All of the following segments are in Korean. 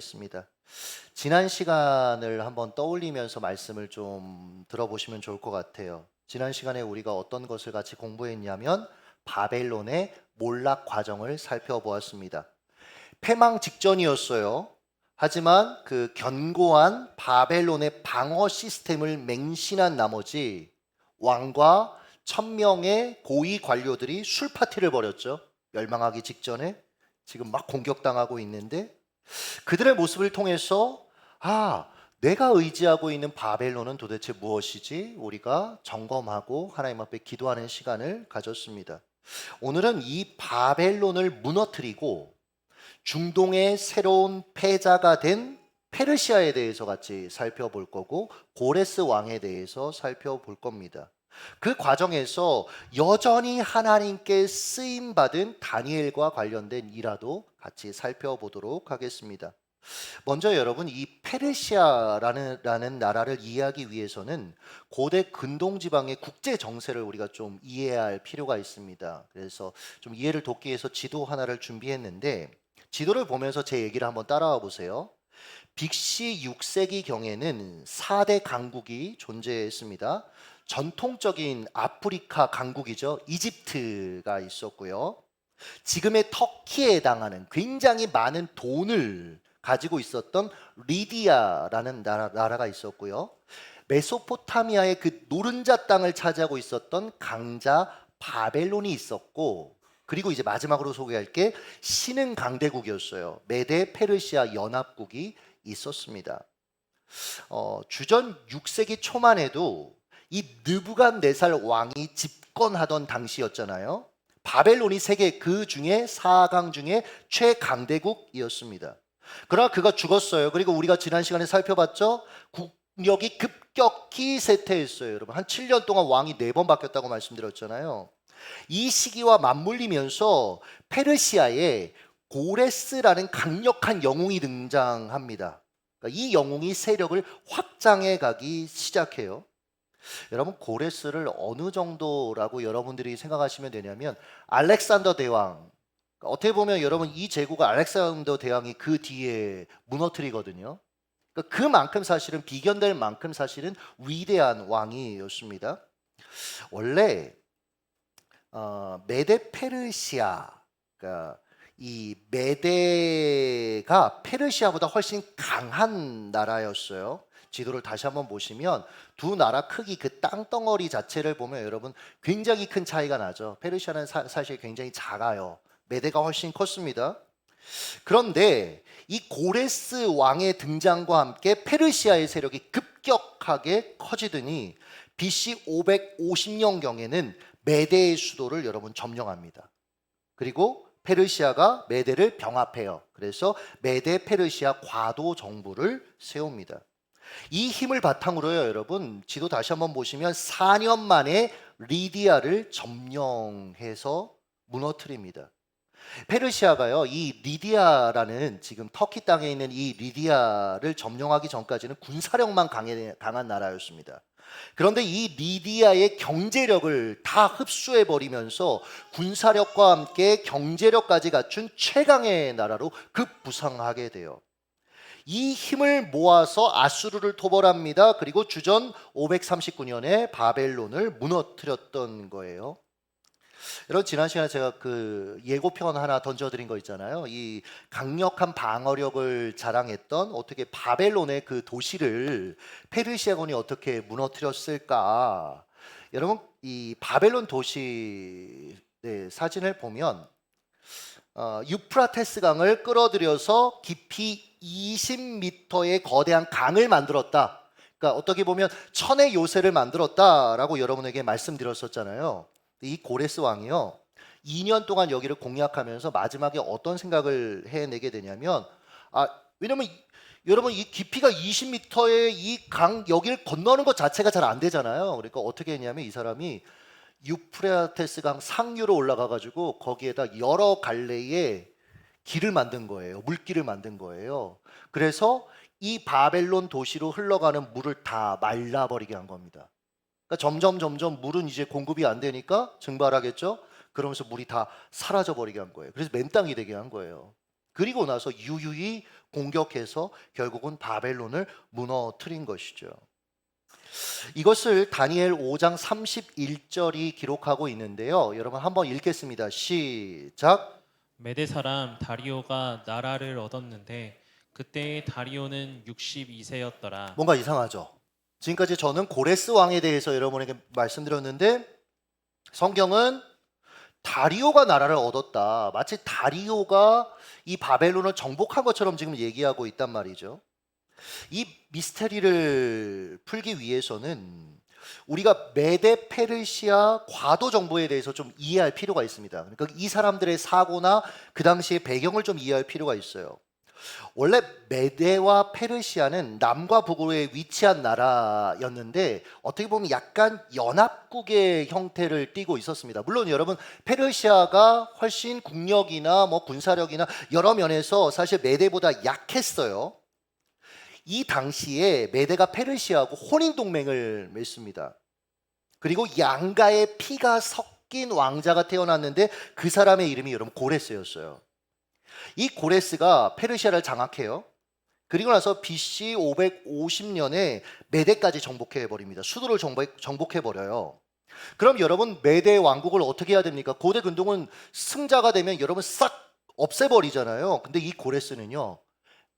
하겠습니다. 지난 시간을 한번 떠올리면서 말씀을 좀 들어보시면 좋을 것 같아요. 지난 시간에 우리가 어떤 것을 같이 공부했냐면 바벨론의 몰락 과정을 살펴보았습니다. 패망 직전이었어요. 하지만 그 견고한 바벨론의 방어 시스템을 맹신한 나머지 왕과 1000명의 고위 관료들이 술 파티를 벌였죠. 멸망하기 직전에 지금 막 공격당하고 있는데 그들의 모습을 통해서 내가 의지하고 있는 바벨론은 도대체 무엇이지? 우리가 점검하고 하나님 앞에 기도하는 시간을 가졌습니다. 오늘은 이 바벨론을 무너뜨리고 중동의 새로운 패자가 된 페르시아에 대해서 같이 살펴볼 거고 고레스 왕에 대해서 살펴볼 겁니다. 그 과정에서 여전히 하나님께 쓰임 받은 다니엘과 관련된 일화도 같이 살펴보도록 하겠습니다. 먼저 여러분, 이 페르시아라는 나라를 이해하기 위해서는 고대 근동 지방의 국제 정세를 우리가 좀 이해해야 할 필요가 있습니다. 그래서 좀 이해를 돕기 위해서 지도 하나를 준비했는데 지도를 보면서 제 얘기를 한번 따라와 보세요. BC 6세기 경에는 4대 강국이 존재했습니다. 전통적인 아프리카 강국이죠. 이집트가 있었고요. 지금의 터키에 해당하는 굉장히 많은 돈을 가지고 있었던 리디아라는 나라가 있었고요. 메소포타미아의 그 노른자 땅을 차지하고 있었던 강자 바벨론이 있었고, 그리고 이제 마지막으로 소개할 게 신흥 강대국이었어요. 메데 페르시아 연합국이 있었습니다. 주전 6세기 초만 해도 이 느부갓네살 왕이 집권하던 당시였잖아요. 바벨론이 세계 그 중에 4강 중에 최강대국이었습니다. 그러나 그가 죽었어요. 그리고 우리가 지난 시간에 살펴봤죠. 국력이 급격히 쇠퇴했어요. 여러분, 한 7년 동안 왕이 4번 바뀌었다고 말씀드렸잖아요. 이 시기와 맞물리면서 페르시아에 고레스라는 강력한 영웅이 등장합니다. 그러니까 이 영웅이 세력을 확장해 가기 시작해요. 여러분, 고레스를 어느 정도라고 여러분들이 생각하시면 되냐면 알렉산더 대왕, 어떻게 보면 여러분 이 제국을 알렉산더 대왕이 그 뒤에 무너뜨리거든요. 그러니까 그만큼 사실은 비견될 만큼 사실은 위대한 왕이었습니다. 원래 메데 페르시아, 그러니까 이 메데가 페르시아보다 훨씬 강한 나라였어요. 지도를 다시 한번 보시면 두 나라 크기 그 땅덩어리 자체를 보면 여러분 굉장히 큰 차이가 나죠. 페르시아는 사실 굉장히 작아요. 메데가 훨씬 컸습니다. 그런데 이 고레스 왕의 등장과 함께 페르시아의 세력이 급격하게 커지더니 BC 550년경에는 메데의 수도를 여러분 점령합니다. 그리고 페르시아가 메데를 병합해요. 그래서 메데 페르시아 과도 정부를 세웁니다. 이 힘을 바탕으로요, 여러분 지도 다시 한번 보시면 4년 만에 리디아를 점령해서 무너뜨립니다. 페르시아가요, 이 리디아라는 지금 터키 땅에 있는 이 리디아를 점령하기 전까지는 군사력만 강한 나라였습니다. 그런데 이 리디아의 경제력을 다 흡수해 버리면서 군사력과 함께 경제력까지 갖춘 최강의 나라로 급부상하게 돼요. 이 힘을 모아서 아수르를 토벌합니다. 그리고 주전 539년에 바벨론을 무너뜨렸던 거예요. 여러분, 지난 시간에 제가 그 예고편 하나 던져드린 거 있잖아요. 이 강력한 방어력을 자랑했던 어떻게 바벨론의 그 도시를 페르시아군이 어떻게 무너뜨렸을까. 여러분, 이 바벨론 도시 사진을 보면 유프라테스 강을 끌어들여서 깊이 20m의 거대한 강을 만들었다. 그러니까 어떻게 보면 천의 요새를 만들었다라고 여러분에게 말씀드렸었잖아요. 이 고레스 왕이요, 2년 동안 여기를 공략하면서 마지막에 어떤 생각을 해내게 되냐면, 왜냐면 여러분 이 깊이가 20m의 이 강 여기를 건너는 것 자체가 잘 안 되잖아요. 그러니까 어떻게 했냐면 이 사람이 유프라테스 강 상류로 올라가 가지고 거기에다 여러 갈래의 길을 만든 거예요. 물길을 만든 거예요. 그래서 이 바벨론 도시로 흘러가는 물을 다 말라버리게 한 겁니다. 그러니까 점점 물은 이제 공급이 안 되니까 증발하겠죠. 그러면서 물이 다 사라져 버리게 한 거예요. 그래서 맨땅이 되게 한 거예요. 그리고 나서 유유히 공격해서 결국은 바벨론을 무너뜨린 것이죠. 이것을 다니엘 5장 31절이 기록하고 있는데요. 여러분 한번 읽겠습니다. 시작. 메대 사람 다리오가 나라를 얻었는데 그때의 다리오는 62세였더라. 뭔가 이상하죠? 지금까지 저는 고레스 왕에 대해서 여러분에게 말씀드렸는데 성경은 다리오가 나라를 얻었다. 마치 다리오가 이 바벨론을 정복한 것처럼 지금 얘기하고 있단 말이죠. 이 미스테리를 풀기 위해서는 우리가 메데 페르시아 과도 정부에 대해서 좀 이해할 필요가 있습니다. 그러니까 이 사람들의 사고나 그 당시의 배경을 좀 이해할 필요가 있어요. 원래 메데와 페르시아는 남과 북으로에 위치한 나라였는데 어떻게 보면 약간 연합국의 형태를 띠고 있었습니다. 물론 여러분 페르시아가 훨씬 국력이나 뭐 군사력이나 여러 면에서 사실 메데보다 약했어요. 이 당시에 메데가 페르시아하고 혼인 동맹을 맺습니다. 그리고 양가의 피가 섞인 왕자가 태어났는데 그 사람의 이름이 여러분 고레스였어요. 이 고레스가 페르시아를 장악해요. 그리고 나서 BC 550년에 메데까지 정복해 버립니다. 수도를 정복해 버려요. 그럼 여러분 메데 왕국을 어떻게 해야 됩니까? 고대 근동은 승자가 되면 여러분 싹 없애버리잖아요. 근데 이 고레스는요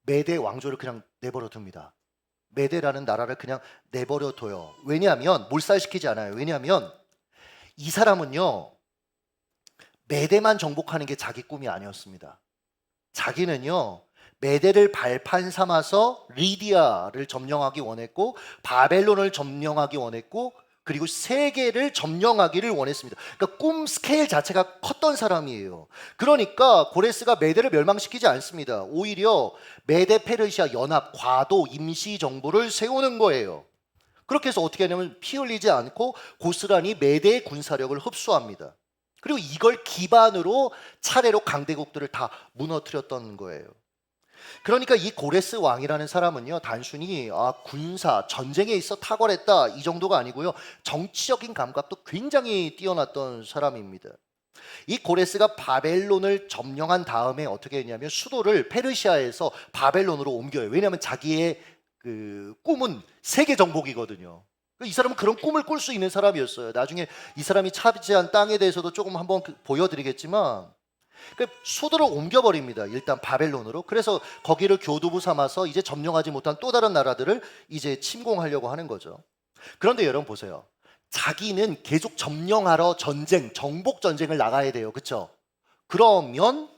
메데 왕조를 그냥 내버려 둡니다. 메데라는 나라를 그냥 내버려 둬요. 왜냐하면 몰살시키지 않아요. 왜냐하면 이 사람은요 메데만 정복하는 게 자기 꿈이 아니었습니다. 자기는요 메데를 발판 삼아서 리디아를 점령하기 원했고 바벨론을 점령하기 원했고 그리고 세계를 점령하기를 원했습니다. 그러니까 꿈 스케일 자체가 컸던 사람이에요. 그러니까 고레스가 메데를 멸망시키지 않습니다. 오히려 메데 페르시아 연합 과도 임시 정부를 세우는 거예요. 그렇게 해서 어떻게 하냐면 피 흘리지 않고 고스란히 메데의 군사력을 흡수합니다. 그리고 이걸 기반으로 차례로 강대국들을 다 무너뜨렸던 거예요. 그러니까 이 고레스 왕이라는 사람은요 단순히 군사 전쟁에 있어 탁월했다 이 정도가 아니고요 정치적인 감각도 굉장히 뛰어났던 사람입니다. 이 고레스가 바벨론을 점령한 다음에 어떻게 했냐면 수도를 페르시아에서 바벨론으로 옮겨요. 왜냐하면 자기의 그 꿈은 세계 정복이거든요. 이 사람은 그런 꿈을 꿀 수 있는 사람이었어요. 나중에 이 사람이 차지한 땅에 대해서도 조금 한번 보여드리겠지만 수도를 옮겨버립니다. 일단 바벨론으로. 그래서 거기를 교두부 삼아서 이제 점령하지 못한 또 다른 나라들을 이제 침공하려고 하는 거죠. 그런데 여러분 보세요. 자기는 계속 점령하러 전쟁, 정복 전쟁을 나가야 돼요. 그렇죠? 그러면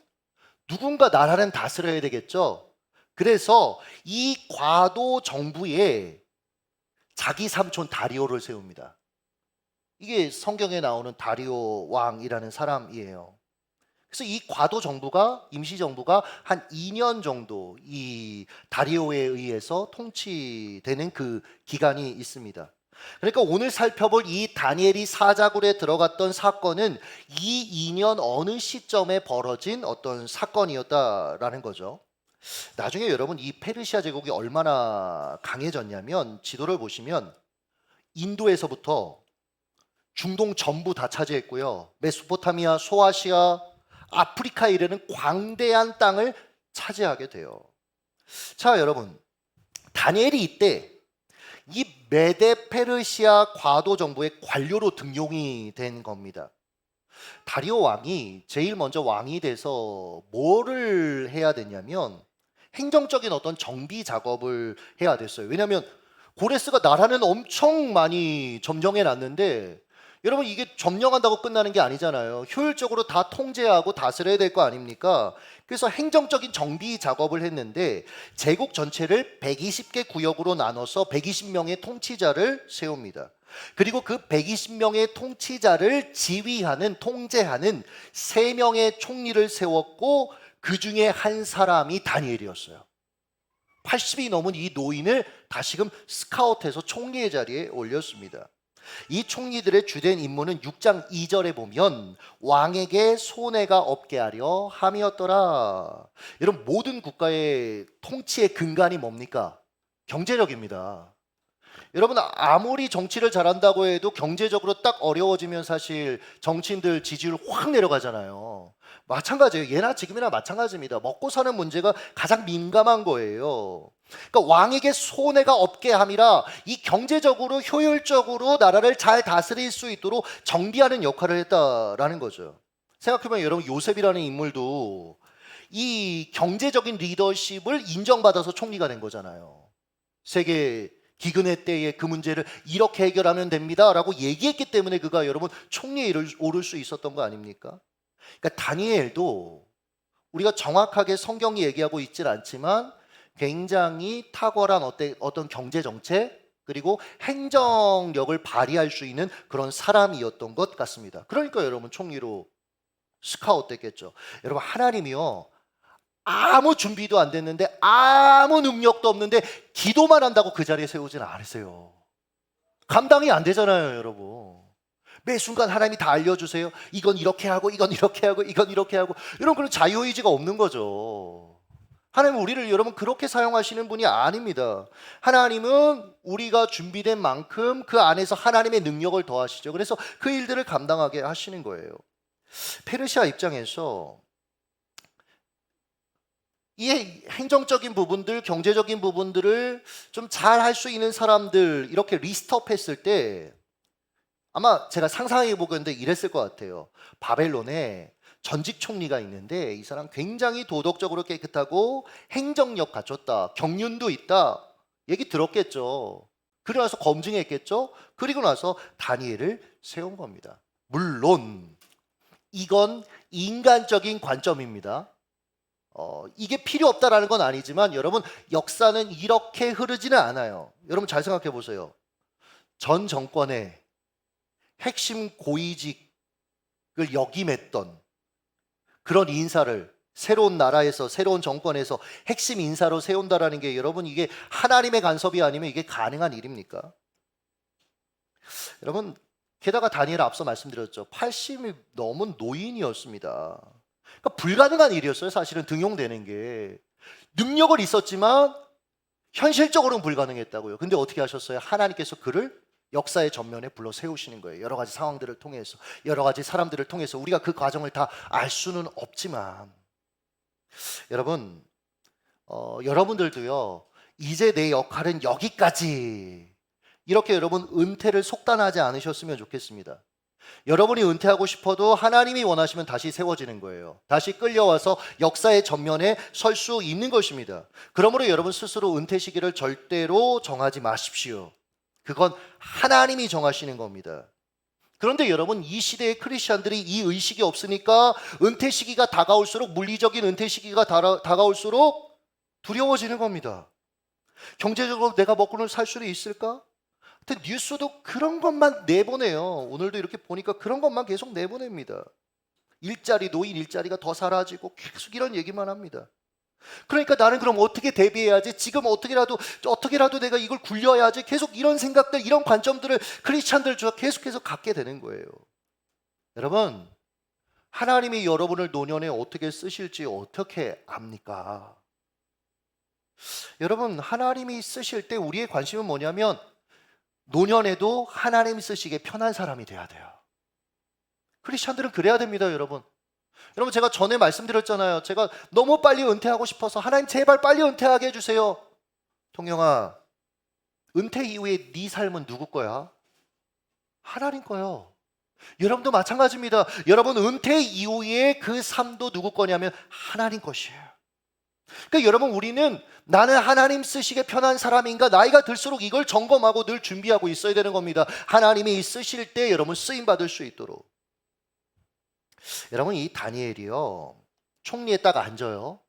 누군가 나라는 다스려야 되겠죠. 그래서 이 과도 정부에 자기 삼촌 다리오를 세웁니다. 이게 성경에 나오는 다리오 왕이라는 사람이에요. 그래서 이 과도 정부가 임시 정부가 한 2년 정도 이 다리오에 의해서 통치되는 그 기간이 있습니다. 그러니까 오늘 살펴볼 이 다니엘이 사자굴에 들어갔던 사건은 이 2년 어느 시점에 벌어진 어떤 사건이었다라는 거죠. 나중에 여러분 이 페르시아 제국이 얼마나 강해졌냐면 지도를 보시면 인도에서부터 중동 전부 다 차지했고요. 메소포타미아, 소아시아, 아프리카에 이르는 광대한 땅을 차지하게 돼요. 자, 여러분. 다니엘이 이때 이 메데 페르시아 과도 정부의 관료로 등용이 된 겁니다. 다리오 왕이 제일 먼저 왕이 돼서 뭐를 해야 되냐면 행정적인 어떤 정비 작업을 해야 됐어요. 왜냐하면 고레스가 나라는 엄청 많이 점령해 놨는데 여러분 이게 점령한다고 끝나는 게 아니잖아요. 효율적으로 다 통제하고 다스려야 될 거 아닙니까? 그래서 행정적인 정비 작업을 했는데 제국 전체를 120개 구역으로 나눠서 120명의 통치자를 세웁니다. 그리고 그 120명의 통치자를 지휘하는 통제하는 3명의 총리를 세웠고 그 중에 한 사람이 다니엘이었어요. 80이 넘은 이 노인을 다시금 스카웃해서 총리의 자리에 올렸습니다. 이 총리들의 주된 임무는 6장 2절에 보면 왕에게 손해가 없게 하려 함이었더라. 여러분 모든 국가의 통치의 근간이 뭡니까? 경제력입니다. 여러분 아무리 정치를 잘한다고 해도 경제적으로 딱 어려워지면 사실 정치인들 지지율 확 내려가잖아요. 마찬가지예요. 예나 지금이나 마찬가지입니다. 먹고 사는 문제가 가장 민감한 거예요. 그러니까 왕에게 손해가 없게 함이라 이 경제적으로 효율적으로 나라를 잘 다스릴 수 있도록 정비하는 역할을 했다라는 거죠. 생각해보면 여러분 요셉이라는 인물도 이 경제적인 리더십을 인정받아서 총리가 된 거잖아요. 세계 기근의 때에 그 문제를 이렇게 해결하면 됩니다 라고 얘기했기 때문에 그가 여러분 총리에 오를 수 있었던 거 아닙니까? 그러니까 다니엘도 우리가 정확하게 성경이 얘기하고 있질 않지만 굉장히 탁월한 어떤 경제 정책 그리고 행정력을 발휘할 수 있는 그런 사람이었던 것 같습니다. 그러니까 여러분 총리로 스카웃 됐겠죠. 여러분 하나님이요 아무 준비도 안 됐는데 아무 능력도 없는데 기도만 한다고 그 자리에 세우진 않으세요. 감당이 안 되잖아요, 여러분. 매 순간 하나님이 다 알려주세요. 이건 이렇게 하고 이건 이렇게 하고 이건 이렇게 하고 이런 그런 자유의지가 없는 거죠. 하나님은 우리를 여러분 그렇게 사용하시는 분이 아닙니다. 하나님은 우리가 준비된 만큼 그 안에서 하나님의 능력을 더하시죠. 그래서 그 일들을 감당하게 하시는 거예요. 페르시아 입장에서 이 행정적인 부분들, 경제적인 부분들을 좀 잘 할 수 있는 사람들 이렇게 리스트업 했을 때 아마 제가 상상해 보건데 이랬을 것 같아요. 바벨론에 전직 총리가 있는데 이 사람 굉장히 도덕적으로 깨끗하고 행정력 갖췄다. 경륜도 있다. 얘기 들었겠죠. 그리고 나서 검증했겠죠. 그리고 나서 다니엘을 세운 겁니다. 물론 이건 인간적인 관점입니다. 이게 필요 없다라는 건 아니지만 여러분 역사는 이렇게 흐르지는 않아요. 여러분 잘 생각해 보세요. 전 정권의 핵심 고위직을 역임했던 그런 인사를 새로운 나라에서 새로운 정권에서 핵심 인사로 세운다라는 게 여러분 이게 하나님의 간섭이 아니면 이게 가능한 일입니까? 여러분 게다가 다니엘 앞서 말씀드렸죠. 80이 넘은 노인이었습니다. 그러니까 불가능한 일이었어요. 사실은 등용되는 게 능력을 있었지만 현실적으로는 불가능했다고요. 근데 어떻게 하셨어요? 하나님께서 그를 역사의 전면에 불러 세우시는 거예요. 여러 가지 상황들을 통해서 여러 가지 사람들을 통해서 우리가 그 과정을 다 알 수는 없지만 여러분 여러분들도요 이제 내 역할은 여기까지 이렇게 여러분 은퇴를 속단하지 않으셨으면 좋겠습니다. 여러분이 은퇴하고 싶어도 하나님이 원하시면 다시 세워지는 거예요. 다시 끌려와서 역사의 전면에 설 수 있는 것입니다. 그러므로 여러분 스스로 은퇴 시기를 절대로 정하지 마십시오. 그건 하나님이 정하시는 겁니다. 그런데 여러분 이 시대의 크리스찬들이 이 의식이 없으니까 은퇴 시기가 다가올수록 물리적인 은퇴 시기가 다가올수록 두려워지는 겁니다. 경제적으로 내가 먹고는 살 수는 있을까? 근데 뉴스도 그런 것만 내보내요. 오늘도 이렇게 보니까 그런 것만 계속 내보냅니다. 노인 일자리가 더 사라지고 계속 이런 얘기만 합니다. 그러니까 나는 그럼 어떻게 대비해야지? 지금 어떻게라도 내가 이걸 굴려야지? 계속 이런 생각들, 이런 관점들을 크리스찬들 중에 계속해서 갖게 되는 거예요. 여러분, 하나님이 여러분을 노년에 어떻게 쓰실지 어떻게 압니까? 여러분, 하나님이 쓰실 때 우리의 관심은 뭐냐면 노년에도 하나님 쓰시기에 편한 사람이 돼야 돼요. 크리스찬들은 그래야 됩니다, 여러분. 여러분 제가 전에 말씀드렸잖아요. 제가 너무 빨리 은퇴하고 싶어서 하나님 제발 빨리 은퇴하게 해주세요. 통영아, 은퇴 이후에 네 삶은 누구 거야? 하나님 거요. 여러분도 마찬가지입니다. 여러분 은퇴 이후에 그 삶도 누구 거냐면 하나님 것이에요. 그러니까 여러분 우리는 나는 하나님 쓰시기에 편한 사람인가 나이가 들수록 이걸 점검하고 늘 준비하고 있어야 되는 겁니다. 하나님이 쓰실 때 여러분 쓰임받을 수 있도록. 여러분 이 다니엘이요 총리에 딱 앉아요.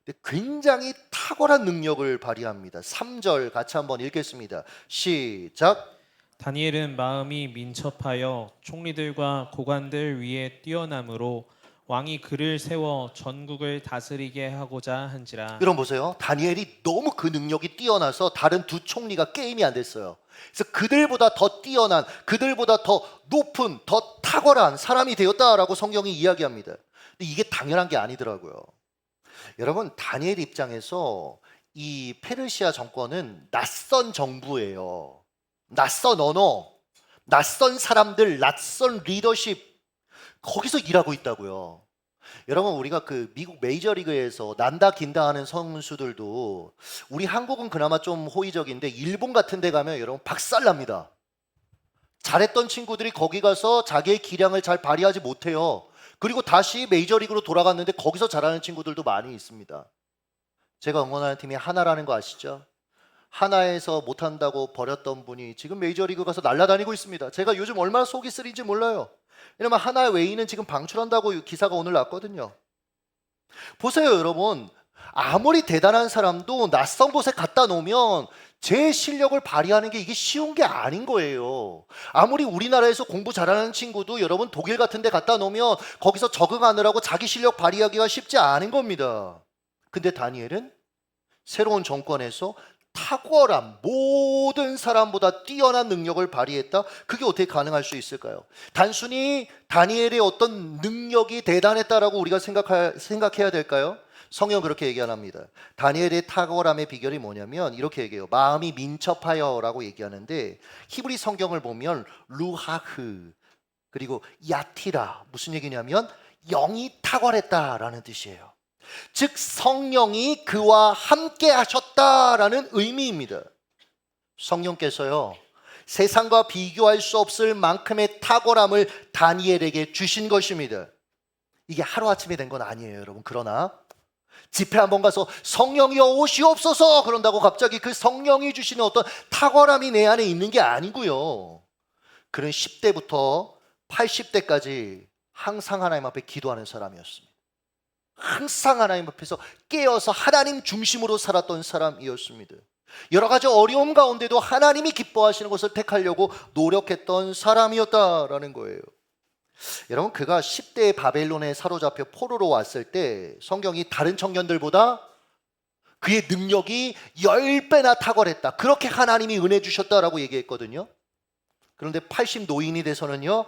근데 굉장히 탁월한 능력을 발휘합니다. 3절 같이 한번 읽겠습니다. 시작. 다니엘은 마음이 민첩하여 총리들과 고관들 위에 뛰어남으로 왕이 그를 세워 전국을 다스리게 하고자 한지라. 여러분 보세요. 다니엘이 너무 그 능력이 뛰어나서 다른 두 총리가 게임이 안 됐어요. 그래서 그들보다 더 뛰어난, 그들보다 더 높은, 더 탁월한 사람이 되었다라고 성경이 이야기합니다. 근데 이게 당연한 게 아니더라고요. 여러분 다니엘 입장에서 이 페르시아 정권은 낯선 정부예요. 낯선 언어, 낯선 사람들, 낯선 리더십, 거기서 일하고 있다고요. 여러분, 우리가 그 미국 메이저리그에서 난다 긴다 하는 선수들도 우리 한국은 그나마 좀 호의적인데 일본 같은 데 가면 여러분 박살납니다. 잘했던 친구들이 거기 가서 자기의 기량을 잘 발휘하지 못해요. 그리고 다시 메이저리그로 돌아갔는데 거기서 잘하는 친구들도 많이 있습니다. 제가 응원하는 팀이 하나라는 거 아시죠? 하나에서 못한다고 버렸던 분이 지금 메이저리그 가서 날아다니고 있습니다. 제가 요즘 얼마나 속이 쓰린지 몰라요. 왜냐면 하나의 외인은 지금 방출한다고 기사가 오늘 났거든요. 보세요, 여러분. 아무리 대단한 사람도 낯선 곳에 갖다 놓으면 제 실력을 발휘하는 게 이게 쉬운 게 아닌 거예요. 아무리 우리나라에서 공부 잘하는 친구도 여러분 독일 같은 데 갖다 놓으면 거기서 적응하느라고 자기 실력 발휘하기가 쉽지 않은 겁니다. 근데 다니엘은 새로운 정권에서 탁월한 모든 사람보다 뛰어난 능력을 발휘했다. 그게 어떻게 가능할 수 있을까요? 단순히 다니엘의 어떤 능력이 대단했다라고 우리가 생각해야 될까요? 성경 그렇게 얘기 안 합니다. 다니엘의 탁월함의 비결이 뭐냐면 이렇게 얘기해요. 마음이 민첩하여라고 얘기하는데 히브리 성경을 보면 루하흐 그리고 야티라 무슨 얘기냐면 영이 탁월했다라는 뜻이에요. 즉 성령이 그와 함께 하셨다라는 의미입니다. 성령께서요 세상과 비교할 수 없을 만큼의 탁월함을 다니엘에게 주신 것입니다. 이게 하루아침에 된 건 아니에요, 여러분. 그러나 집회 한번 가서 성령이여 오시옵소서 그런다고 갑자기 그 성령이 주시는 어떤 탁월함이 내 안에 있는 게 아니고요. 그는 10대부터 80대까지 항상 하나님 앞에 기도하는 사람이었습니다. 항상 하나님 앞에서 깨어서 하나님 중심으로 살았던 사람이었습니다. 여러 가지 어려움 가운데도 하나님이 기뻐하시는 것을 택하려고 노력했던 사람이었다라는 거예요. 여러분, 그가 10대의 바벨론에 사로잡혀 포로로 왔을 때 성경이 다른 청년들보다 그의 능력이 10배나 탁월했다, 그렇게 하나님이 은혜 주셨다라고 얘기했거든요. 그런데 80 노인이 돼서는요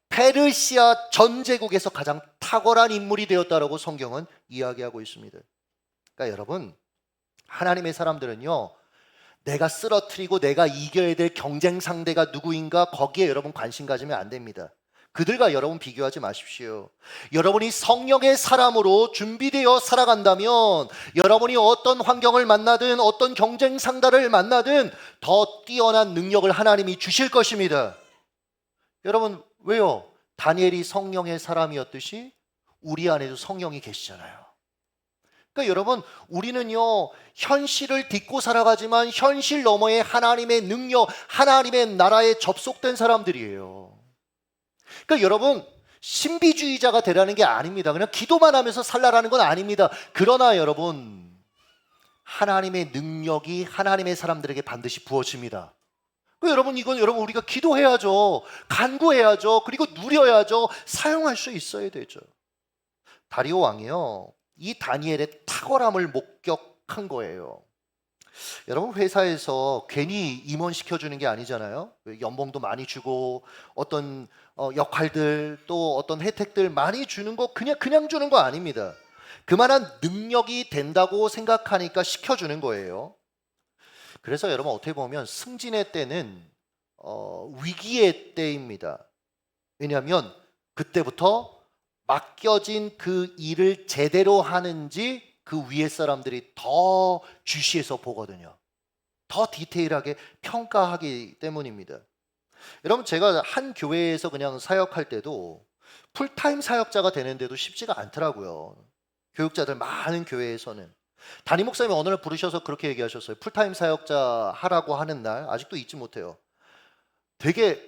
페르시아 전제국에서 가장 탁월한 인물이 되었다라고 성경은 이야기하고 있습니다. 그러니까 여러분, 하나님의 사람들은요 내가 쓰러뜨리고 내가 이겨야 될 경쟁 상대가 누구인가 거기에 여러분 관심 가지면 안 됩니다. 그들과 여러분 비교하지 마십시오. 여러분이 성령의 사람으로 준비되어 살아간다면 여러분이 어떤 환경을 만나든 어떤 경쟁 상대를 만나든 더 뛰어난 능력을 하나님이 주실 것입니다. 여러분, 왜요? 다니엘이 성령의 사람이었듯이 우리 안에도 성령이 계시잖아요. 그러니까 여러분, 우리는요 현실을 딛고 살아가지만 현실 너머에 하나님의 능력, 하나님의 나라에 접속된 사람들이에요. 그러니까 여러분, 신비주의자가 되라는 게 아닙니다. 그냥 기도만 하면서 살라라는 건 아닙니다. 그러나 여러분, 하나님의 능력이 하나님의 사람들에게 반드시 부어집니다. 여러분, 이건 여러분 우리가 기도해야죠. 간구해야죠. 그리고 누려야죠. 사용할 수 있어야 되죠. 다리오 왕이요 이 다니엘의 탁월함을 목격한 거예요. 여러분, 회사에서 괜히 임원시켜주는 게 아니잖아요. 연봉도 많이 주고 어떤 역할들 또 어떤 혜택들 많이 주는 거 그냥 주는 거 아닙니다. 그만한 능력이 된다고 생각하니까 시켜주는 거예요. 그래서 여러분, 어떻게 보면 승진의 때는 위기의 때입니다. 왜냐하면 그때부터 맡겨진 그 일을 제대로 하는지 그 위에 사람들이 더 주시해서 보거든요. 더 디테일하게 평가하기 때문입니다. 여러분, 제가 한 교회에서 그냥 사역할 때도 풀타임 사역자가 되는데도 쉽지가 않더라고요. 교육자들 많은 교회에서는. 담임 목사님이 어느 날 부르셔서 그렇게 얘기하셨어요. 풀타임 사역자 하라고 하는 날 아직도 잊지 못해요. 되게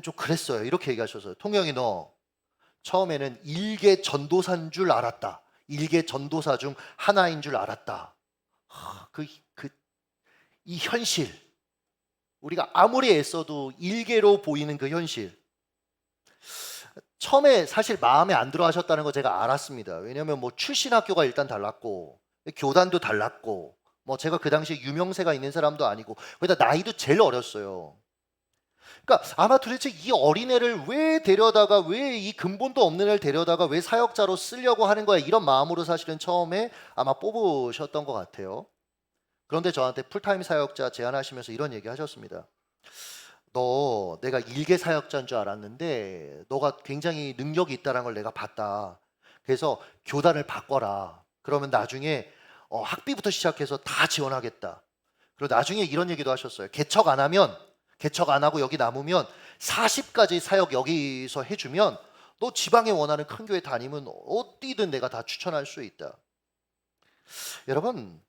좀 그랬어요. 이렇게 얘기하셨어요. 통영이, 너 처음에는 일개 전도사인 줄 알았다. 일개 전도사 중 하나인 줄 알았다. 이 현실, 우리가 아무리 애써도 일개로 보이는 그 현실, 처음에 사실 마음에 안 들어 하셨다는 거 제가 알았습니다. 왜냐하면 뭐 출신 학교가 일단 달랐고 교단도 달랐고 뭐 제가 그 당시에 유명세가 있는 사람도 아니고 거기다 나이도 제일 어렸어요. 그러니까 아마 도대체 이 어린애를 왜 데려다가, 왜 이 근본도 없는 애를 데려다가 왜 사역자로 쓰려고 하는 거야, 이런 마음으로 사실은 처음에 아마 뽑으셨던 것 같아요. 그런데 저한테 풀타임 사역자 제안하시면서 이런 얘기 하셨습니다. 너 내가 일개 사역자인 줄 알았는데 너가 굉장히 능력이 있다는 걸 내가 봤다. 그래서 교단을 바꿔라. 그러면 나중에 학비부터 시작해서 다 지원하겠다. 그리고 나중에 이런 얘기도 하셨어요. 개척 안 하고 여기 남으면 40까지 사역 여기서 해주면 너 지방에 원하는 큰 교회 다니면 어디든 내가 다 추천할 수 있다. 여러분,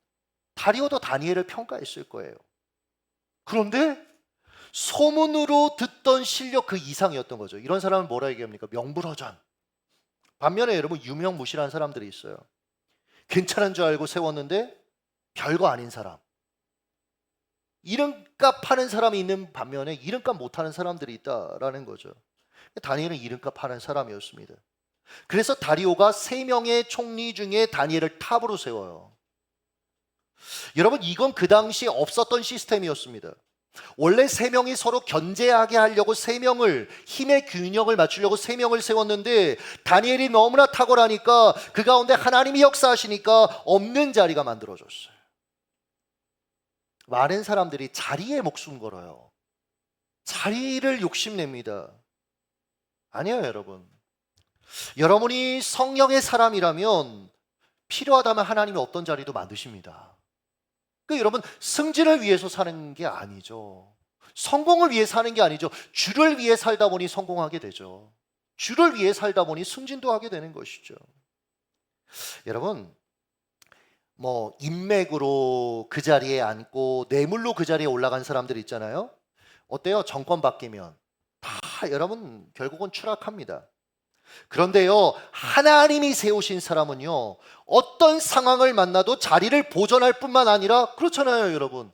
다리오도 다니엘을 평가했을 거예요. 그런데 소문으로 듣던 실력 그 이상이었던 거죠. 이런 사람은 뭐라 얘기합니까? 명불허전. 반면에 여러분 유명무실한 사람들이 있어요. 괜찮은 줄 알고 세웠는데 별거 아닌 사람. 이름값 하는 사람이 있는 반면에 이름값 못하는 사람들이 있다라는 거죠. 다니엘은 이름값 하는 사람이었습니다. 그래서 다리오가 3명의 총리 중에 다니엘을 탑으로 세워요. 여러분, 이건 그 당시 없었던 시스템이었습니다. 원래 3명이 서로 견제하게 하려고 3명을, 힘의 균형을 맞추려고 3명을 세웠는데 다니엘이 너무나 탁월하니까 그 가운데 하나님이 역사하시니까 없는 자리가 만들어졌어요. 많은 사람들이 자리에 목숨 걸어요. 자리를 욕심냅니다. 아니에요, 여러분. 여러분이 성령의 사람이라면 필요하다면 하나님이 어떤 자리도 만드십니다. 여러분, 승진을 위해서 사는 게 아니죠. 성공을 위해 사는 게 아니죠. 주를 위해 살다 보니 성공하게 되죠. 주를 위해 살다 보니 승진도 하게 되는 것이죠. 여러분, 인맥으로 그 자리에 앉고 뇌물로 그 자리에 올라간 사람들 있잖아요. 어때요? 정권 바뀌면 다 여러분 결국은 추락합니다. 그런데요, 하나님이 세우신 사람은요, 어떤 상황을 만나도 자리를 보존할 뿐만 아니라, 그렇잖아요, 여러분.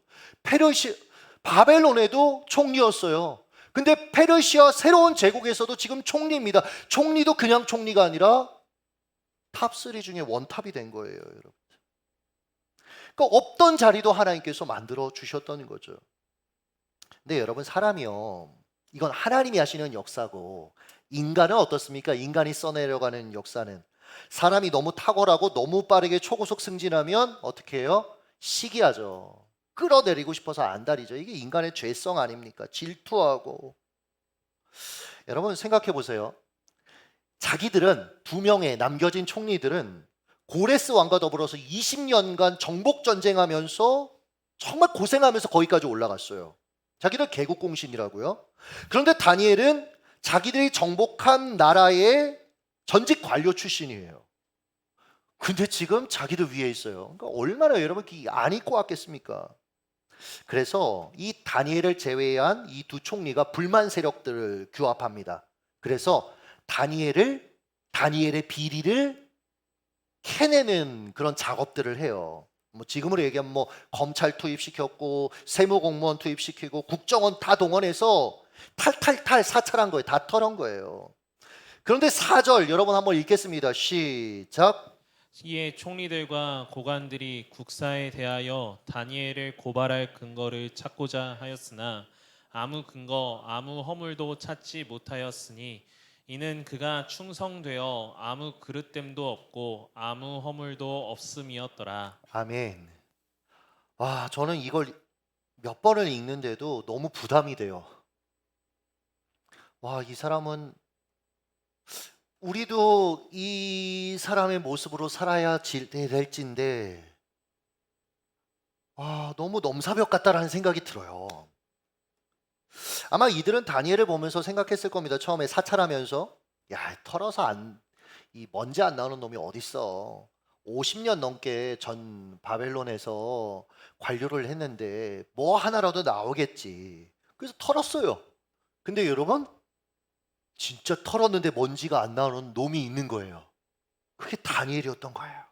바벨론에도 총리였어요. 근데 페르시아 새로운 제국에서도 지금 총리입니다. 총리도 그냥 총리가 아니라 탑3 중에 원탑이 된 거예요, 여러분. 그러니까 없던 자리도 하나님께서 만들어 주셨던 거죠. 근데 여러분, 사람이요, 이건 하나님이 하시는 역사고, 인간은 어떻습니까? 인간이 써내려가는 역사는 사람이 너무 탁월하고 너무 빠르게 초고속 승진하면 어떻게 해요? 시기하죠. 끌어내리고 싶어서 안달이죠. 이게 인간의 죄성 아닙니까? 질투하고. 여러분 생각해 보세요. 자기들은 2명의 남겨진 총리들은 고레스 왕과 더불어서 20년간 정복 전쟁하면서 정말 고생하면서 거기까지 올라갔어요. 자기들 개국공신이라고요. 그런데 다니엘은 자기들이 정복한 나라의 전직 관료 출신이에요. 근데 지금 자기들 위에 있어요. 그러니까 얼마나 여러분 안 입고 왔겠습니까? 그래서 이 다니엘을 제외한 이 2 총리가 불만 세력들을 규합합니다. 그래서 다니엘의 비리를 캐내는 그런 작업들을 해요. 지금으로 얘기하면 검찰 투입시켰고 세무공무원 투입시키고 국정원 다 동원해서 탈탈탈 사찰한 거예요. 다 털은 거예요. 그런데 4절 여러분 한번 읽겠습니다. 시작. 이에 총리들과 고관들이 국사에 대하여 다니엘을 고발할 근거를 찾고자 하였으나 아무 근거 아무 허물도 찾지 못하였으니 이는 그가 충성되어 아무 그릇됨도 없고 아무 허물도 없음이었더라. 아멘. 저는 이걸 몇 번을 읽는데도 너무 부담이 돼요. 이 사람은 우리도 이 사람의 모습으로 살아야 될진데 너무 넘사벽 같다라는 생각이 들어요. 아마 이들은 다니엘을 보면서 생각했을 겁니다. 처음에 사찰하면서 털어서 이 먼지 안 나오는 놈이 어딨어. 50년 넘게 전 바벨론에서 관료를 했는데 뭐 하나라도 나오겠지. 그래서 털었어요. 근데 여러분, 진짜 털었는데 먼지가 안 나오는 놈이 있는 거예요. 그게 다니엘이었던 거예요.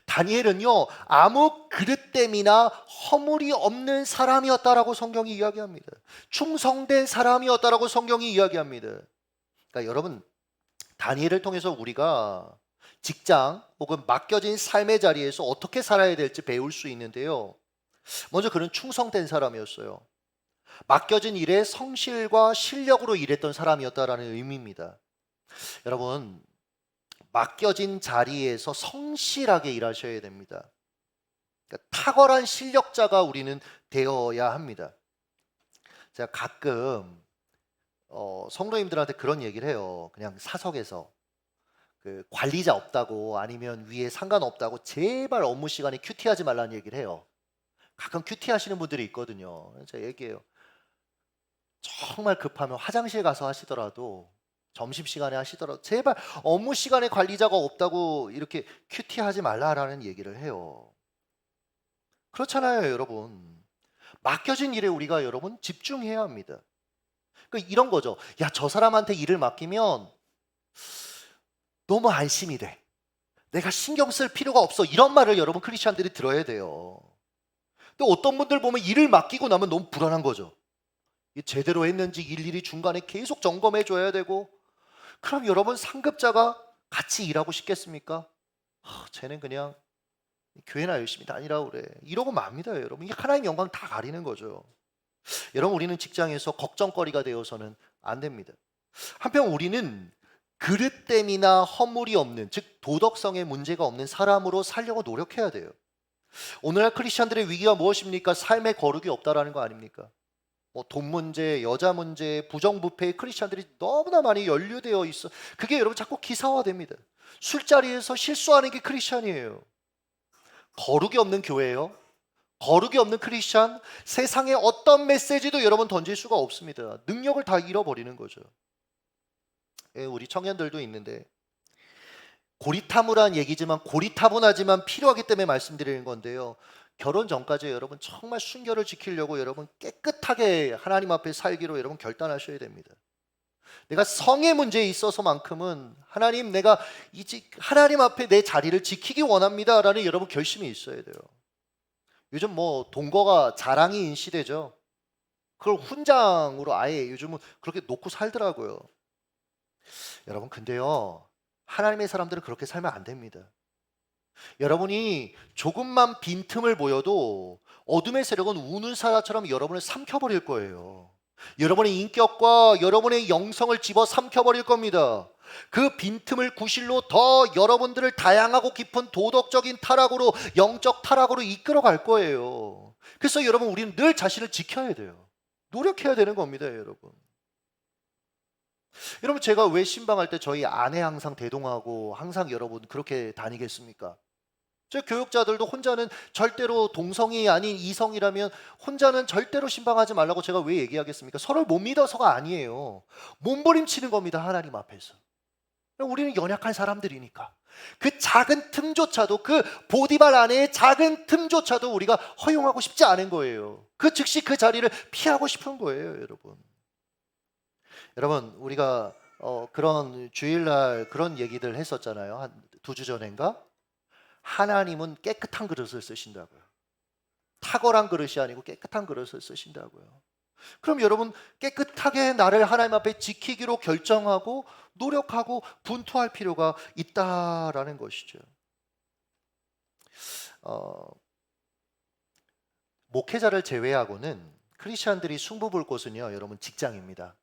다니엘은요, 아무 그릇됨이나 허물이 없는 사람이었다라고 성경이 이야기합니다. 충성된 사람이었다라고 성경이 이야기합니다. 그러니까 여러분, 다니엘을 통해서 우리가 직장 혹은 맡겨진 삶의 자리에서 어떻게 살아야 될지 배울 수 있는데요. 먼저 그는 충성된 사람이었어요. 맡겨진 일에 성실과 실력으로 일했던 사람이었다라는 의미입니다. 여러분, 맡겨진 자리에서 성실하게 일하셔야 됩니다. 그러니까 탁월한 실력자가 우리는 되어야 합니다. 제가 가끔 성도님들한테 그런 얘기를 해요. 그냥 사석에서 그 관리자 없다고 아니면 위에 상관없다고 제발 업무 시간에 큐티하지 말라는 얘기를 해요. 가끔 큐티하시는 분들이 있거든요. 제가 얘기해요. 정말 급하면 화장실 가서 하시더라도 점심시간에 하시더라도 제발 업무 시간에 관리자가 없다고 이렇게 큐티하지 말라라는 얘기를 해요. 그렇잖아요, 여러분. 맡겨진 일에 우리가 여러분 집중해야 합니다. 그러니까 이런 거죠. 야, 저 사람한테 일을 맡기면 너무 안심이 돼. 내가 신경 쓸 필요가 없어. 이런 말을 여러분 크리스천들이 들어야 돼요. 또 어떤 분들 보면 일을 맡기고 나면 너무 불안한 거죠. 제대로 했는지 일일이 중간에 계속 점검해 줘야 되고, 그럼 여러분 상급자가 같이 일하고 싶겠습니까? 쟤는 그냥 교회나 열심히 다니라고 그래. 이러고 맙니다, 여러분. 이게 하나님 영광 다 가리는 거죠. 여러분, 우리는 직장에서 걱정거리가 되어서는 안 됩니다. 한편 우리는 그릇됨이나 허물이 없는, 즉 도덕성에 문제가 없는 사람으로 살려고 노력해야 돼요. 오늘날 크리스천들의 위기가 무엇입니까? 삶의 거룩이 없다라는 거 아닙니까? 돈 문제, 여자 문제, 부정부패에 크리스천들이 너무나 많이 연루되어 있어. 그게 여러분 자꾸 기사화됩니다. 술자리에서 실수하는 게 크리스천이에요. 거룩이 없는 교회예요. 거룩이 없는 크리스천, 세상에 어떤 메시지도 여러분 던질 수가 없습니다. 능력을 다 잃어버리는 거죠. 우리 청년들도 있는데 고리타분한 얘기지만 고리타분하지만 필요하기 때문에 말씀드리는 건데요. 결혼 전까지 여러분 정말 순결을 지키려고 여러분 깨끗하게 하나님 앞에 살기로 여러분 결단하셔야 됩니다. 내가 성의 문제에 있어서만큼은 하나님, 내가 하나님 앞에 내 자리를 지키기 원합니다라는 여러분 결심이 있어야 돼요. 요즘 동거가 자랑인 시대죠. 그걸 훈장으로 아예 요즘은 그렇게 놓고 살더라고요. 여러분, 근데요, 하나님의 사람들은 그렇게 살면 안 됩니다. 여러분이 조금만 빈틈을 보여도 어둠의 세력은 우는 사자처럼 여러분을 삼켜버릴 거예요. 여러분의 인격과 여러분의 영성을 집어 삼켜버릴 겁니다. 그 빈틈을 구실로 더 여러분들을 다양하고 깊은 도덕적인 타락으로, 영적 타락으로 이끌어 갈 거예요. 그래서 여러분, 우리는 늘 자신을 지켜야 돼요. 노력해야 되는 겁니다, 여러분. 여러분, 제가 왜 신방할 때 저희 아내 항상 대동하고 항상 여러분 그렇게 다니겠습니까? 저 교육자들도 혼자는 절대로 동성이 아닌 이성이라면 혼자는 절대로 신방하지 말라고 제가 왜 얘기하겠습니까? 서로를 못 믿어서가 아니에요. 몸부림치는 겁니다, 하나님 앞에서. 우리는 연약한 사람들이니까 그 작은 틈조차도, 그 보디발 안에 작은 틈조차도 우리가 허용하고 싶지 않은 거예요. 그 즉시 그 자리를 피하고 싶은 거예요, 여러분. 여러분, 우리가 그런 주일날 그런 얘기들 했었잖아요. 한 2주 전인가? 하나님은 깨끗한 그릇을 쓰신다고요. 탁월한 그릇이 아니고 깨끗한 그릇을 쓰신다고요. 그럼 여러분, 깨끗하게 나를 하나님 앞에 지키기로 결정하고 노력하고 분투할 필요가 있다라는 것이죠. 목회자를 제외하고는 크리스천들이 승부 볼 곳은요, 여러분 직장입니다.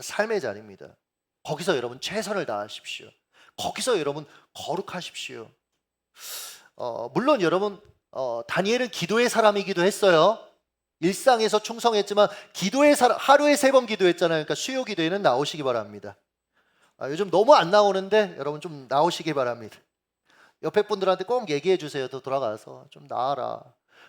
삶의 자리입니다. 거기서 여러분 최선을 다하십시오. 거기서 여러분 거룩하십시오. 물론 여러분 다니엘은 기도의 사람이기도 했어요. 일상에서 충성했지만 기도의 사람, 하루에 3번 기도했잖아요. 그러니까 수요 기도에는 나오시기 바랍니다. 요즘 너무 안 나오는데 여러분 좀 나오시기 바랍니다. 옆에 분들한테 꼭 얘기해 주세요. 더 돌아가서 좀 나와라.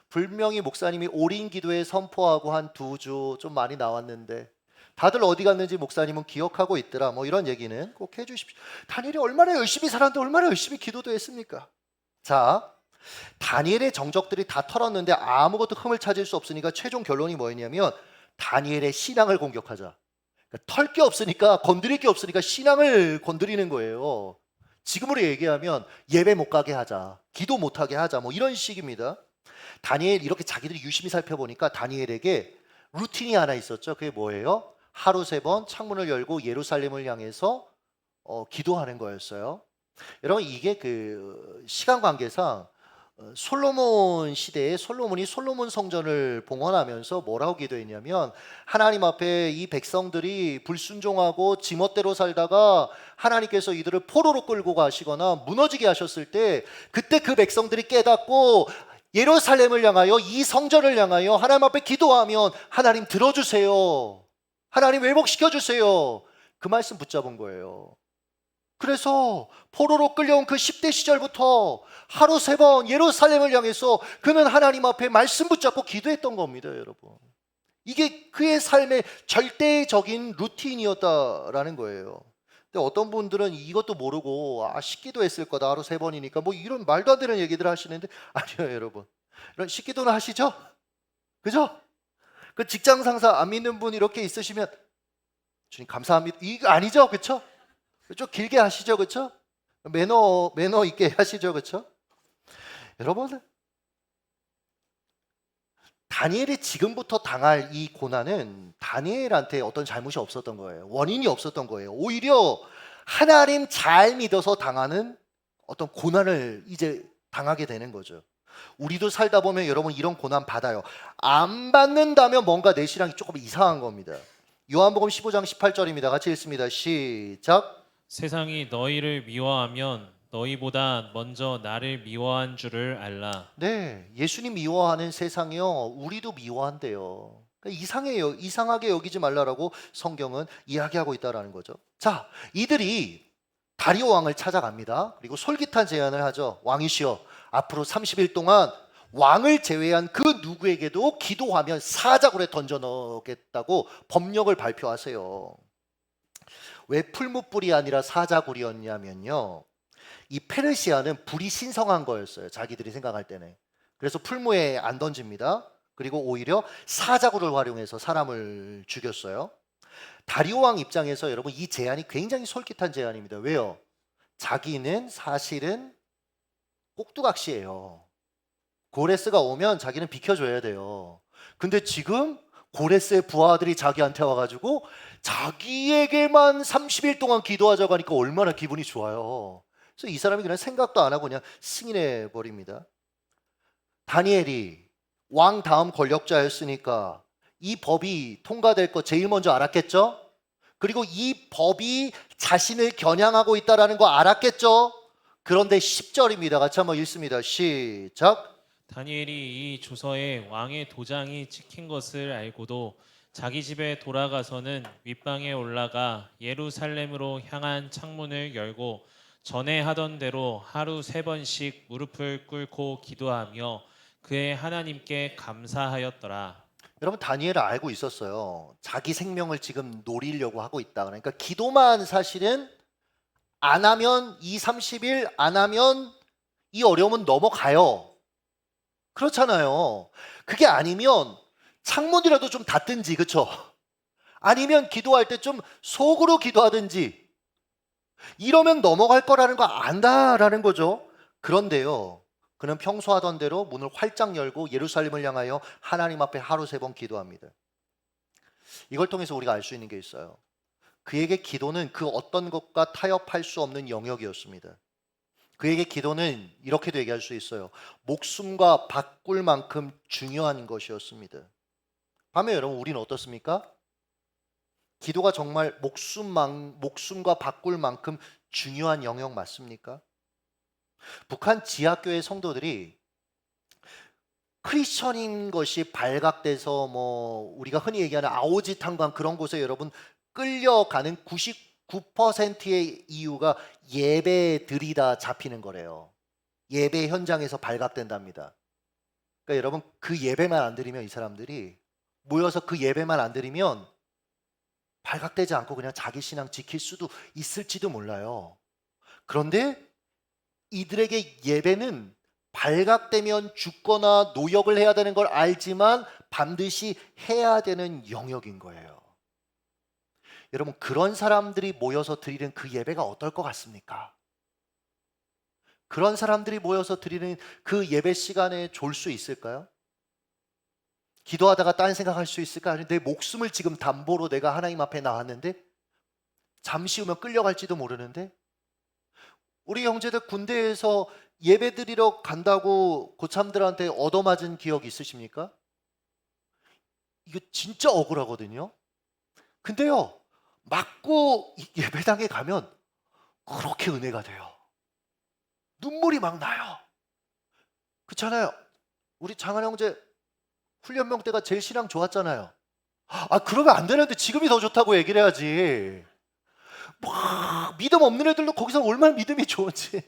분명히 목사님이 올인 기도에 선포하고 한 2주 좀 많이 나왔는데 다들 어디 갔는지 목사님은 기억하고 있더라. 이런 얘기는 꼭 해주십시오. 다니엘이 얼마나 열심히 살았는데 얼마나 열심히 기도도 했습니까? 자, 다니엘의 정적들이 다 털었는데 아무것도 흠을 찾을 수 없으니까 최종 결론이 뭐였냐면 다니엘의 신앙을 공격하자. 그러니까 털 게 없으니까, 건드릴 게 없으니까 신앙을 건드리는 거예요. 지금으로 얘기하면 예배 못 가게 하자, 기도 못 하게 하자, 이런 식입니다. 다니엘 이렇게 자기들이 유심히 살펴보니까 다니엘에게 루틴이 하나 있었죠. 그게 뭐예요? 하루 3번 창문을 열고 예루살렘을 향해서 기도하는 거였어요. 여러분, 이게 그 시간 관계상 솔로몬 시대에 솔로몬이 솔로몬 성전을 봉헌하면서 뭐라고 기도했냐면, 하나님 앞에 이 백성들이 불순종하고 지멋대로 살다가 하나님께서 이들을 포로로 끌고 가시거나 무너지게 하셨을 때, 그때 그 백성들이 깨닫고 예루살렘을 향하여, 이 성전을 향하여 하나님 앞에 기도하면 하나님 들어주세요. 하나님 회복시켜 주세요. 그 말씀 붙잡은 거예요. 그래서 포로로 끌려온 그 10대 시절부터 하루 3번 예루살렘을 향해서 그는 하나님 앞에 말씀 붙잡고 기도했던 겁니다, 여러분. 이게 그의 삶의 절대적인 루틴이었다라는 거예요. 근데 어떤 분들은 이것도 모르고 식기도 했을 거다, 하루 3번이니까 뭐 이런 말도 안 되는 얘기들 하시는데 아니요, 여러분. 이런 식기도는 하시죠? 그죠? 그 직장 상사 안 믿는 분 이렇게 있으시면 주님 감사합니다, 이거 아니죠? 그쵸? 좀 길게 하시죠, 그쵸? 매너 있게 하시죠, 그쵸? 여러분, 다니엘이 지금부터 당할 이 고난은 다니엘한테 어떤 잘못이 없었던 거예요. 원인이 없었던 거예요. 오히려 하나님 잘 믿어서 당하는 어떤 고난을 이제 당하게 되는 거죠. 우리도 살다 보면 여러분 이런 고난 받아요. 안 받는다면 뭔가 내 신앙이 조금 이상한 겁니다. 요한복음 15장 18절입니다. 같이 읽습니다. 시작. 세상이 너희를 미워하면 너희보다 먼저 나를 미워한 줄을 알라. 네, 예수님 미워하는 세상이요, 우리도 미워한대요. 그러니까 이상해요. 이상하게 여기지 말라라고 성경은 이야기하고 있다라는 거죠. 자, 이들이 다리오 왕을 찾아갑니다. 그리고 솔깃한 제안을 하죠. 왕이시여, 앞으로 30일 동안 왕을 제외한 그 누구에게도 기도하면 사자굴에 던져 넣겠다고 법령을 발표하세요. 왜 풀무불이 아니라 사자굴이었냐면요, 이 페르시아는 불이 신성한 거였어요, 자기들이 생각할 때는. 그래서 풀무에 안 던집니다. 그리고 오히려 사자굴을 활용해서 사람을 죽였어요. 다리오 왕 입장에서 여러분 이 제안이 굉장히 솔깃한 제안입니다. 왜요? 자기는 사실은 꼭두각시예요. 고레스가 오면 자기는 비켜줘야 돼요. 근데 지금 고레스의 부하들이 자기한테 와가지고 자기에게만 30일 동안 기도하자고 하니까 얼마나 기분이 좋아요. 그래서 이 사람이 그냥 생각도 안 하고 그냥 승인해 버립니다. 다니엘이 왕 다음 권력자였으니까 이 법이 통과될 거 제일 먼저 알았겠죠? 그리고 이 법이 자신을 겨냥하고 있다는 거 알았겠죠? 그런데 10절입니다. 같이 한번 읽습니다. 시작. 다니엘이 이 조서에 왕의 도장이 찍힌 것을 알고도 자기 집에 돌아가서는 윗방에 올라가 예루살렘으로 향한 창문을 열고 전에 하던 대로 하루 3번씩 무릎을 꿇고 기도하며 그의 하나님께 감사하였더라. 여러분, 다니엘은 알고 있었어요. 자기 생명을 지금 노리려고 하고 있다. 그러니까 기도만 사실은 안 하면, 이 30일 안 하면 이 어려움은 넘어가요. 그렇잖아요. 그게 아니면 창문이라도 좀 닫든지, 그쵸? 아니면 기도할 때 좀 속으로 기도하든지, 이러면 넘어갈 거라는 거 안다라는 거죠. 그런데요, 그는 평소 하던 대로 문을 활짝 열고 예루살렘을 향하여 하나님 앞에 하루 3번 기도합니다. 이걸 통해서 우리가 알 수 있는 게 있어요. 그에게 기도는 그 어떤 것과 타협할 수 없는 영역이었습니다. 그에게 기도는 이렇게도 얘기할 수 있어요. 목숨과 바꿀 만큼 중요한 것이었습니다. 밤에 여러분, 우리는 어떻습니까? 기도가 정말 목숨과 바꿀 만큼 중요한 영역 맞습니까? 북한 지하교회 성도들이 크리스천인 것이 발각돼서 뭐 우리가 흔히 얘기하는 아오지탄광 그런 곳에 여러분 끌려가는 99%의 이유가 예배 드리다 잡히는 거래요. 예배 현장에서 발각된답니다. 그러니까 여러분, 그 예배만 안 드리면, 이 사람들이 모여서 그 예배만 안 드리면 발각되지 않고 그냥 자기 신앙 지킬 수도 있을지도 몰라요. 그런데 이들에게 예배는 발각되면 죽거나 노역을 해야 되는 걸 알지만 반드시 해야 되는 영역인 거예요. 여러분, 그런 사람들이 모여서 드리는 그 예배가 어떨 것 같습니까? 그런 사람들이 모여서 드리는 그 예배 시간에 졸 수 있을까요? 기도하다가 딴 생각할 수 있을까? 아니, 내 목숨을 지금 담보로 내가 하나님 앞에 나왔는데 잠시 후면 끌려갈지도 모르는데. 우리 형제들 군대에서 예배 드리러 간다고 고참들한테 얻어맞은 기억 있으십니까? 이거 진짜 억울하거든요. 근데요, 맞고 예배당에 가면 그렇게 은혜가 돼요. 눈물이 막 나요. 그렇잖아요. 우리 장한 형제 훈련병 때가 제일 신앙 좋았잖아요. 그러면 안 되는데 지금이 더 좋다고 얘기를 해야지. 믿음 없는 애들도 거기서 얼마나 믿음이 좋은지.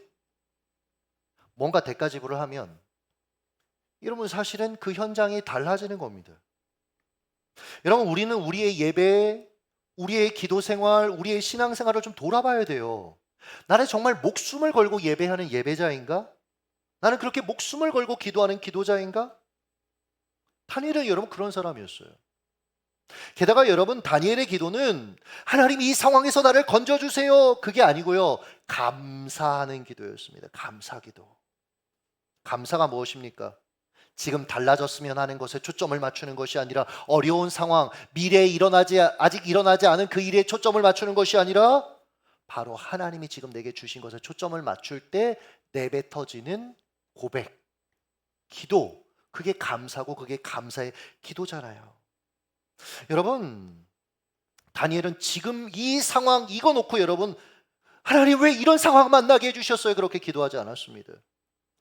뭔가 대가 지불을 하면 여러분 사실은 그 현장이 달라지는 겁니다. 여러분 우리는 우리의 예배, 우리의 기도 생활, 우리의 신앙 생활을 좀 돌아봐야 돼요. 나는 정말 목숨을 걸고 예배하는 예배자인가? 나는 그렇게 목숨을 걸고 기도하는 기도자인가? 다니엘은 여러분 그런 사람이었어요. 게다가 여러분 다니엘의 기도는 하나님 이 상황에서 나를 건져주세요 그게 아니고요, 감사하는 기도였습니다. 감사 기도. 감사가 무엇입니까? 지금 달라졌으면 하는 것에 초점을 맞추는 것이 아니라, 어려운 상황, 미래에 아직 일어나지 않은 그 일에 초점을 맞추는 것이 아니라 바로 하나님이 지금 내게 주신 것에 초점을 맞출 때 내뱉어지는 고백, 기도, 그게 감사고 그게 감사의 기도잖아요. 여러분 다니엘은 지금 이 상황 이거 놓고 여러분 하나님 왜 이런 상황 만나게 해주셨어요 그렇게 기도하지 않았습니다.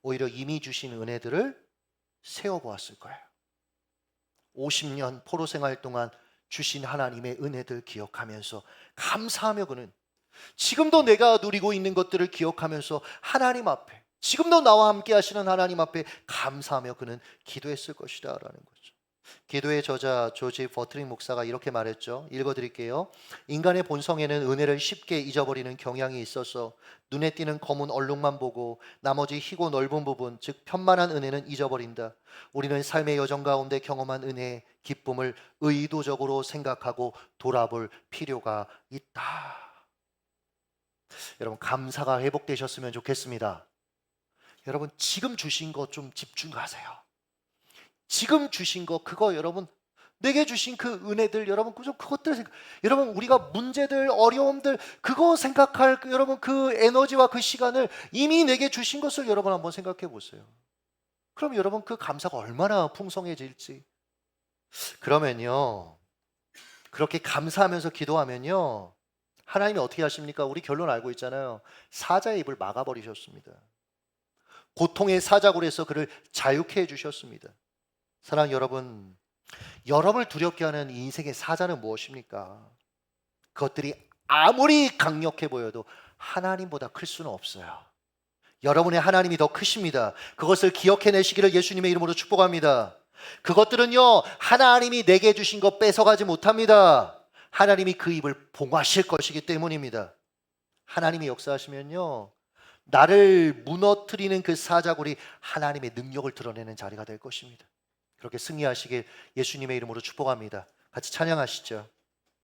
오히려 이미 주신 은혜들을 세어보았을 거예요. 50년 포로 생활 동안 주신 하나님의 은혜들 기억하면서 감사하며 그는 지금도 내가 누리고 있는 것들을 기억하면서 하나님 앞에, 지금도 나와 함께 하시는 하나님 앞에 감사하며 그는 기도했을 것이다 라는 거죠. 기도의 저자 조지 버트링 목사가 이렇게 말했죠. 읽어드릴게요. 인간의 본성에는 은혜를 쉽게 잊어버리는 경향이 있어서 눈에 띄는 검은 얼룩만 보고 나머지 희고 넓은 부분, 즉 편만한 은혜는 잊어버린다. 우리는 삶의 여정 가운데 경험한 은혜의 기쁨을 의도적으로 생각하고 돌아볼 필요가 있다. 여러분 감사가 회복되셨으면 좋겠습니다. 여러분 지금 주신 거 좀 집중하세요. 지금 주신 거 그거 여러분 내게 주신 그 은혜들 여러분 그것들 여러분 우리가 문제들 어려움들 그거 생각할 여러분 그 에너지와 그 시간을 이미 내게 주신 것을 여러분 한번 생각해 보세요. 그럼 여러분 그 감사가 얼마나 풍성해질지. 그러면요 그렇게 감사하면서 기도하면요 하나님이 어떻게 하십니까? 우리 결론 알고 있잖아요. 사자의 입을 막아버리셨습니다. 고통의 사자굴에서 그를 자유케 해주셨습니다. 사랑 여러분, 여러분을 두렵게 하는 인생의 사자는 무엇입니까? 그것들이 아무리 강력해 보여도 하나님보다 클 수는 없어요. 여러분의 하나님이 더 크십니다. 그것을 기억해내시기를 예수님의 이름으로 축복합니다. 그것들은요 하나님이 내게 주신 것 뺏어가지 못합니다. 하나님이 그 입을 봉하실 것이기 때문입니다. 하나님이 역사하시면요 나를 무너뜨리는 그 사자굴이 하나님의 능력을 드러내는 자리가 될 것입니다. 그렇게 승리하시길 예수님의 이름으로 축복합니다. 같이 찬양하시죠.